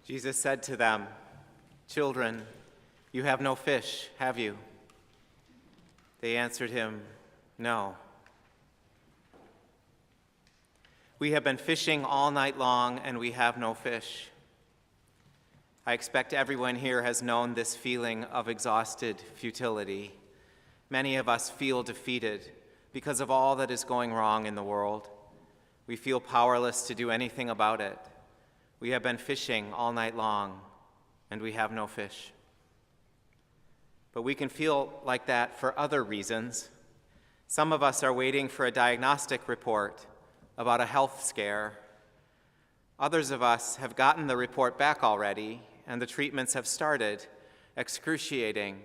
Jesus said to them, "Children, you have no fish, have you?" They answered him, "No." "We have been fishing all night long, and we have no fish." I expect everyone here has known this feeling of exhausted futility. Many of us feel defeated because of all that is going wrong in the world. We feel powerless to do anything about it. We have been fishing all night long, and we have no fish. But we can feel like that for other reasons. Some of us are waiting for a diagnostic report about a health scare. Others of us have gotten the report back already, and the treatments have started, excruciating,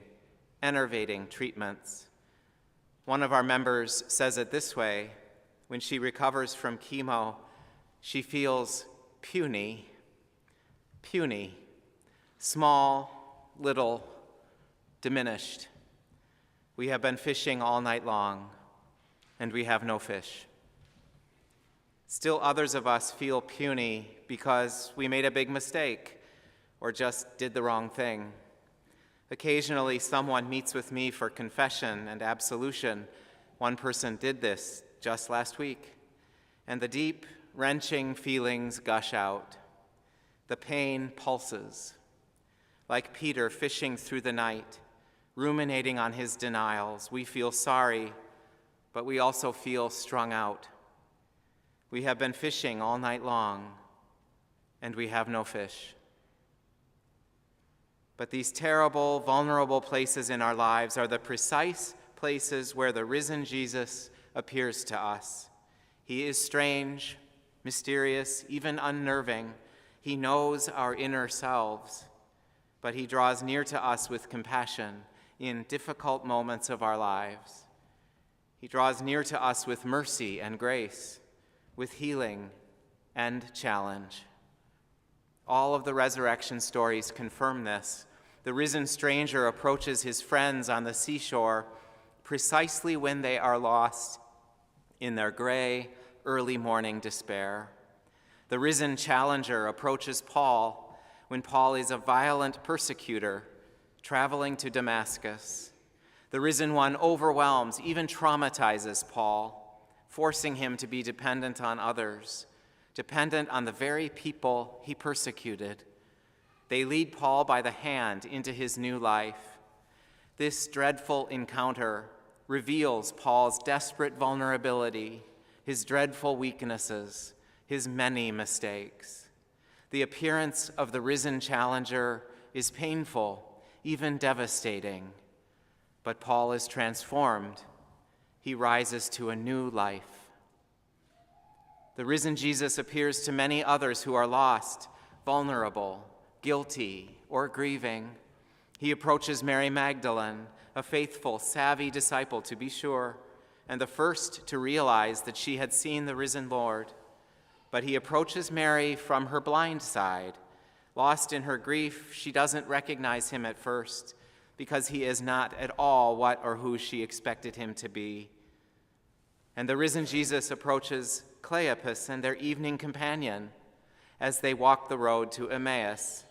enervating treatments. One of our members says it this way: when she recovers from chemo, she feels puny, small, little, diminished. We have been fishing all night long, and we have no fish. Still others of us feel puny because we made a big mistake or just did the wrong thing. Occasionally, someone meets with me for confession and absolution. One person did this just last week, and the deep, wrenching feelings gush out. The pain pulses. Like Peter fishing through the night, ruminating on his denials, we feel sorry, but we also feel strung out. We have been fishing all night long, and we have no fish. But these terrible, vulnerable places in our lives are the precise places where the risen Jesus appears to us. He is strange, mysterious, even unnerving. He knows our inner selves, but he draws near to us with compassion in difficult moments of our lives. He draws near to us with mercy and grace, with healing and challenge. All of the resurrection stories confirm this. The risen stranger approaches his friends on the seashore precisely when they are lost in their gray, early morning despair. The risen challenger approaches Paul when Paul is a violent persecutor traveling to Damascus. The risen one overwhelms, even traumatizes Paul, forcing him to be dependent on others, dependent on the very people he persecuted. They lead Paul by the hand into his new life. This dreadful encounter reveals Paul's desperate vulnerability, his dreadful weaknesses, his many mistakes. The appearance of the risen challenger is painful, even devastating. But Paul is transformed. He rises to a new life. The risen Jesus appears to many others who are lost, vulnerable, guilty, or grieving. He approaches Mary Magdalene, a faithful, savvy disciple to be sure, and the first to realize that she had seen the risen Lord. But he approaches Mary from her blind side. Lost in her grief, she doesn't recognize him at first because he is not at all what or who she expected him to be. And the risen Jesus approaches Cleopas and their evening companion as they walk the road to Emmaus.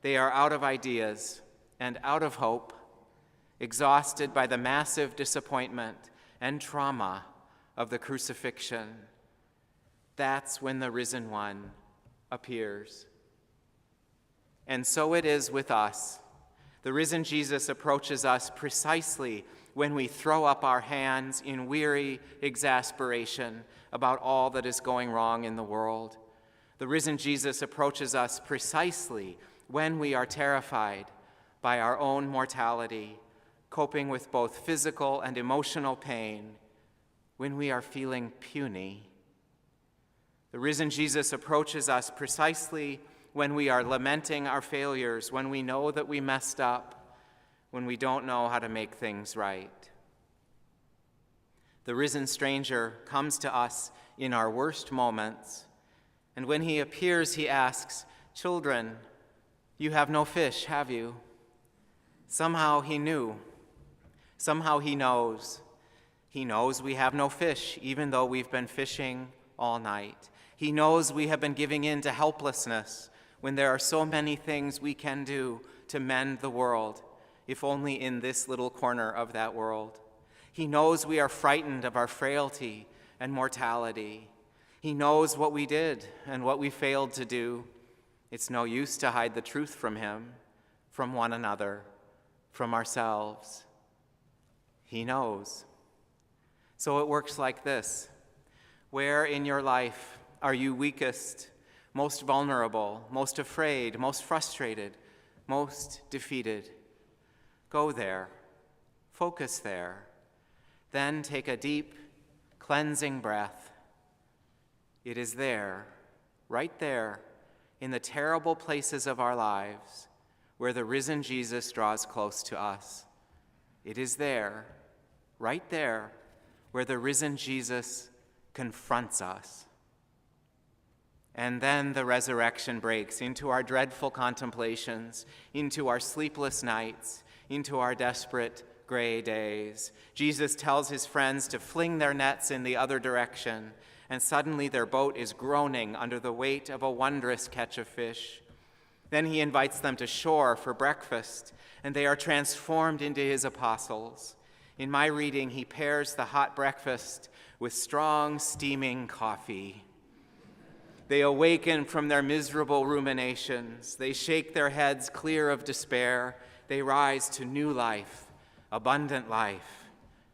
They are out of ideas and out of hope, exhausted by the massive disappointment and trauma of the crucifixion. That's when the risen one appears. And so it is with us. The risen Jesus approaches us precisely when we throw up our hands in weary exasperation about all that is going wrong in the world. The risen Jesus approaches us precisely when we are terrified by our own mortality, coping with both physical and emotional pain, when we are feeling puny. The risen Jesus approaches us precisely when we are lamenting our failures, when we know that we messed up, when we don't know how to make things right. The risen stranger comes to us in our worst moments, and when he appears, he asks, "Children, you have no fish, have you?" Somehow he knew. Somehow he knows. He knows we have no fish, even though we've been fishing all night. He knows we have been giving in to helplessness when there are so many things we can do to mend the world, if only in this little corner of that world. He knows we are frightened of our frailty and mortality. He knows what we did and what we failed to do. It's no use to hide the truth from him, from one another, from ourselves. He knows. So it works like this. Where in your life are you weakest, most vulnerable, most afraid, most frustrated, most defeated? Go there. Focus there. Then take a deep, cleansing breath. It is there, right there, in the terrible places of our lives, where the risen Jesus draws close to us. It is there, right there, where the risen Jesus confronts us. And then the resurrection breaks into our dreadful contemplations, into our sleepless nights, into our desperate gray days. Jesus tells his friends to fling their nets in the other direction, and suddenly their boat is groaning under the weight of a wondrous catch of fish. Then he invites them to shore for breakfast, and they are transformed into his apostles. In my reading, he pairs the hot breakfast with strong, steaming coffee. They awaken from their miserable ruminations. They shake their heads clear of despair. They rise to new life, abundant life,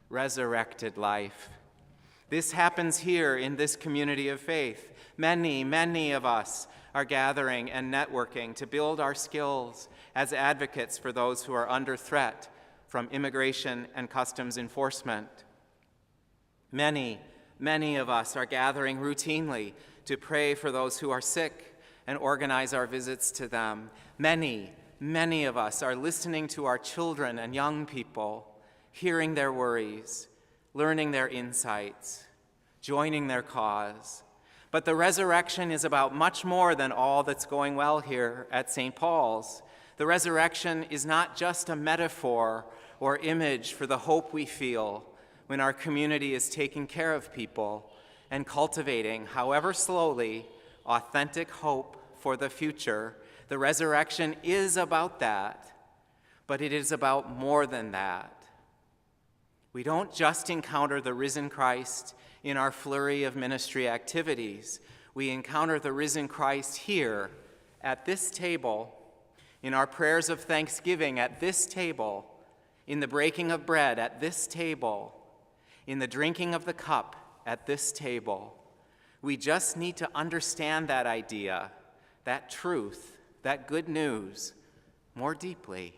resurrected life. This happens here in this community of faith. Many, many of us are gathering and networking to build our skills as advocates for those who are under threat from immigration and customs enforcement. Many, many of us are gathering routinely to pray for those who are sick and organize our visits to them. Many, many of us are listening to our children and young people, hearing their worries, learning their insights, joining their cause. But the resurrection is about much more than all that's going well here at St. Paul's. The resurrection is not just a metaphor or image for the hope we feel when our community is taking care of people and cultivating, however slowly, authentic hope for the future. The resurrection is about that, but it is about more than that. We don't just encounter the risen Christ in our flurry of ministry activities. We encounter the risen Christ here at this table, in our prayers of thanksgiving at this table, in the breaking of bread at this table, in the drinking of the cup at this table. We just need to understand that idea, that truth, that good news more deeply.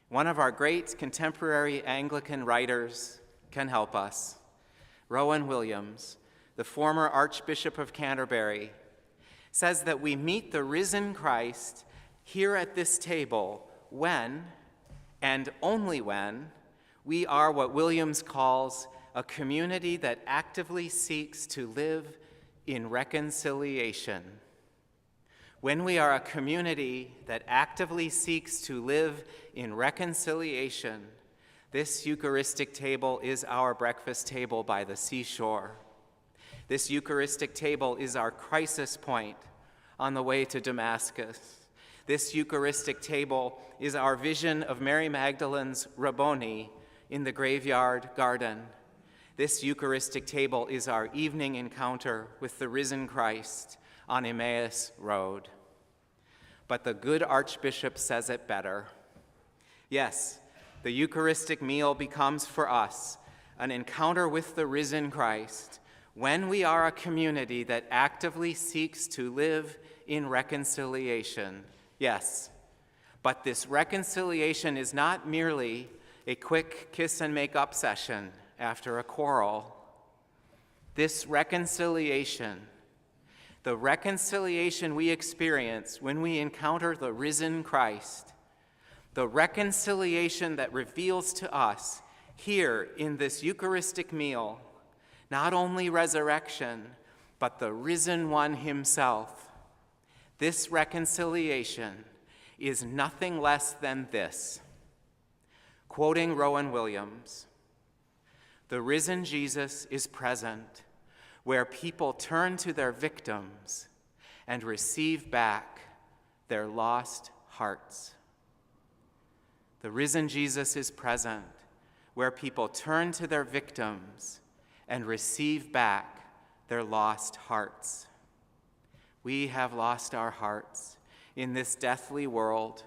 One of our great contemporary Anglican writers can help us. Rowan Williams, the former Archbishop of Canterbury, says that we meet the risen Christ here at this table when, and only when, we are what Williams calls a community that actively seeks to live in reconciliation. When we are a community that actively seeks to live in reconciliation, this Eucharistic table is our breakfast table by the seashore. This Eucharistic table is our crisis point on the way to Damascus. This Eucharistic table is our vision of Mary Magdalene's Rabboni in the graveyard garden. This Eucharistic table is our evening encounter with the risen Christ on Emmaus Road. But the good Archbishop says it better. Yes, the Eucharistic meal becomes for us an encounter with the risen Christ when we are a community that actively seeks to live in reconciliation. Yes, but this reconciliation is not merely a quick kiss and make up session after a quarrel. This reconciliation, the reconciliation we experience when we encounter the risen Christ, the reconciliation that reveals to us here in this Eucharistic meal, not only resurrection, but the risen one himself. This reconciliation is nothing less than this. Quoting Rowan Williams, "The risen Jesus is present where people turn to their victims and receive back their lost hearts. The risen Jesus is present where people turn to their victims and receive back their lost hearts. We have lost our hearts in this deathly world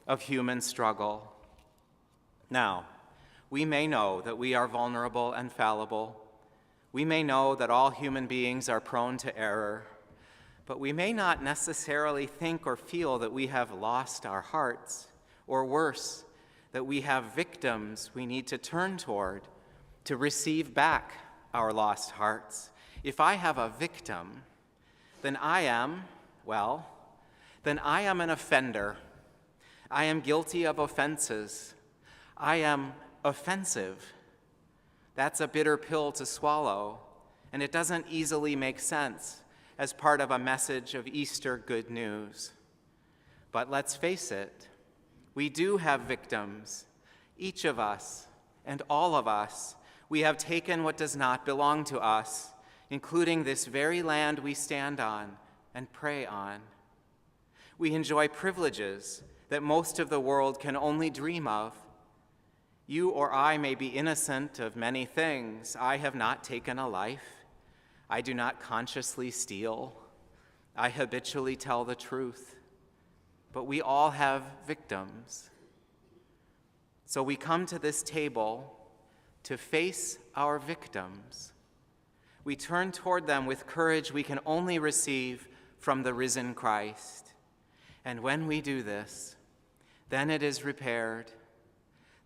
of human struggle. Now, we may know that we are vulnerable and fallible. We may know that all human beings are prone to error, but we may not necessarily think or feel that we have lost our hearts, or worse, that we have victims we need to turn toward to receive back our lost hearts. If I have a victim, then I am an offender. I am guilty of offenses. I am offensive. That's a bitter pill to swallow, and it doesn't easily make sense as part of a message of Easter good news. But let's face it, we do have victims. Each of us and all of us, we have taken what does not belong to us, including this very land we stand on and pray on. We enjoy privileges that most of the world can only dream of. You or I may be innocent of many things. I have not taken a life. I do not consciously steal. I habitually tell the truth. But we all have victims. So we come to this table to face our victims. We turn toward them with courage we can only receive from the risen Christ. And when we do this, then it is repaired.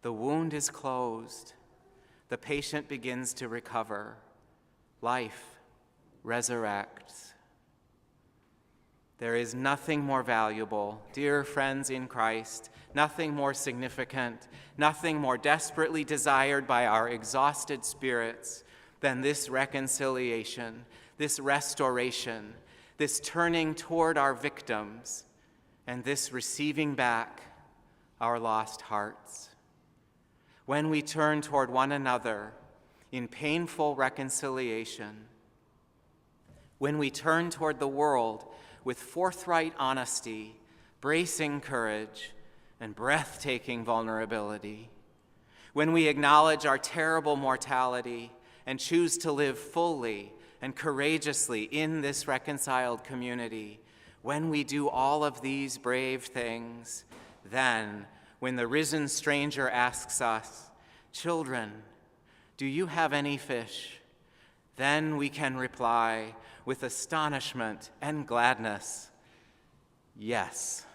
The wound is closed. The patient begins to recover. Life resurrects. There is nothing more valuable, dear friends in Christ, nothing more significant, nothing more desperately desired by our exhausted spirits than this reconciliation, this restoration, this turning toward our victims, and this receiving back our lost hearts. When we turn toward one another in painful reconciliation, when we turn toward the world with forthright honesty, bracing courage, and breathtaking vulnerability, when we acknowledge our terrible mortality and choose to live fully and courageously in this reconciled community, when we do all of these brave things, then, when the risen stranger asks us, "Children, do you have any fish?" then we can reply with astonishment and gladness, "Yes."